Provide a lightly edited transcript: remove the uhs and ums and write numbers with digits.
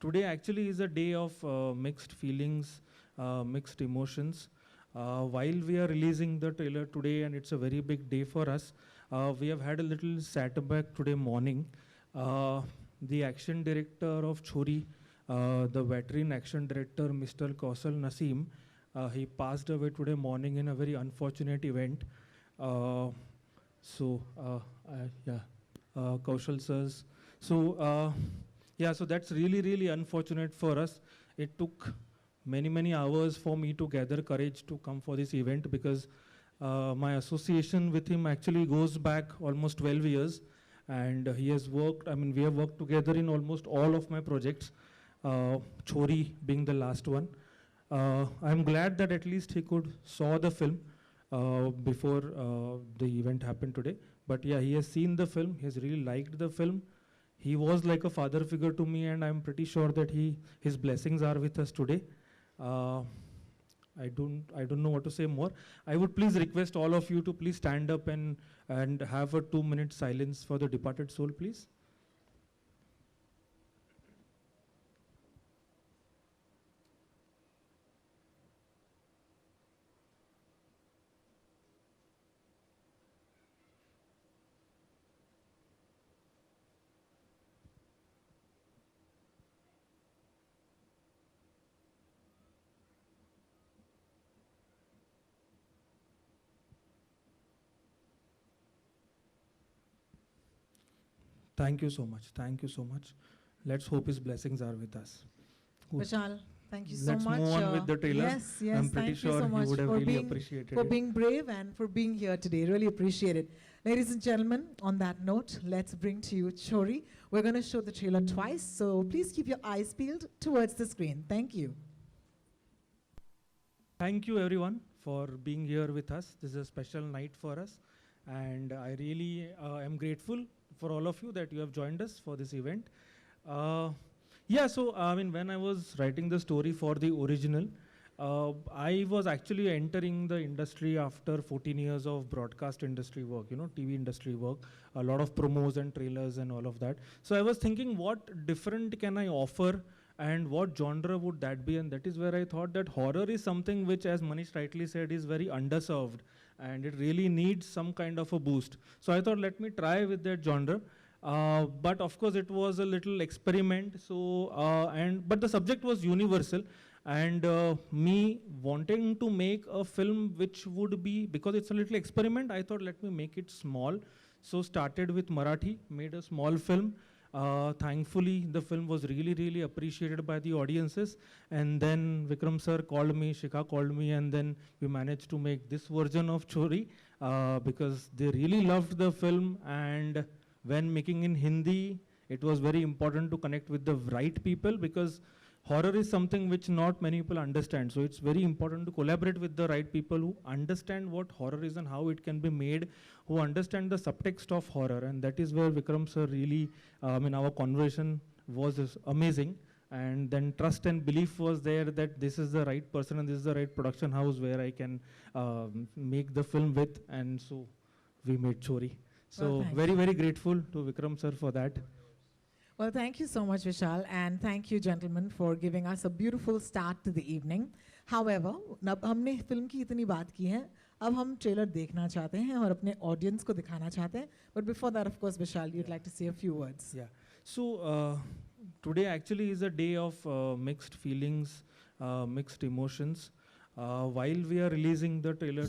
Today actually is a day of mixed feelings, mixed emotions. While we are releasing the trailer today, and it's a very big day for us, we have had a little setback today morning. The action director of Chori, the veteran action director, Mr. Kausal Naseem, he passed away today morning in a very unfortunate event. Uh, Kaushal sirs. So, so that's really, really unfortunate for us. It took many, many hours for me to gather courage to come for this event because my association with him actually goes back almost 12 years. And he has worked, we have worked together in almost all of my projects, Chori being the last one. I'm glad that at least he could saw the film before the event happened today. But yeah, he has seen the film. He has really liked the film. He was like a father figure to me, and I'm pretty sure that his blessings are with us today. I don't know what to say more. I would please request all of you to please stand up and have a 2-minute silence for the departed soul, please. Thank you so much. Thank you so much. Let's hope his blessings are with us. Cool. Vishal, thank you so Let's much. move on with the trailer. Yes, I'm pretty thank sure you so he much would have for really being, appreciated for it. being brave and for being here today. Really appreciate it. Ladies and gentlemen, on that note, let's bring to you Chori. We're going to show the trailer twice, so please keep your eyes peeled towards the screen. Thank you. Thank you everyone for being here with us. This is a special night for us, and I really am grateful for all of you that you have joined us for this event. When I was writing the story for the original, I was actually entering the industry after 14 years of broadcast industry work, TV industry work, a lot of promos and trailers and all of that. So I was thinking, what different can I offer and what genre would that be? And that is where I thought that horror is something which, as Manish rightly said, is very underserved and it really needs some kind of a boost. So I thought, let me try with that genre. But of course it was a little experiment. But the subject was universal, and me wanting to make a film which would be, because it's a little experiment, I thought let me make it small. So started with Marathi, made a small film. Thankfully, the film was really, really appreciated by the audiences. And then Vikram sir called me, Shikha called me, and then we managed to make this version of Chori because they really loved the film. And when making in Hindi, it was very important to connect with the right people because horror is something which not many people understand. So it's very important to collaborate with the right people who understand what horror is and how it can be made, who understand the subtext of horror. And that is where Vikram sir really, our conversation was amazing. And then trust and belief was there that this is the right person and this is the right production house where I can make the film with. And so we made Chori. So very, very grateful to Vikram sir for that. Well, thank you so much, Vishal, and thank you, gentlemen, for giving us a beautiful start to the evening. However, अब हमने film की इतनी बात की है, अब हम trailer देखना चाहते हैं और अपने ऑडियंस को दिखाना चाहते हैं. But before that, of course, Vishal, you'd like to say a few words. Yeah. So today actually is a day of mixed feelings, mixed emotions. While we are releasing the trailer.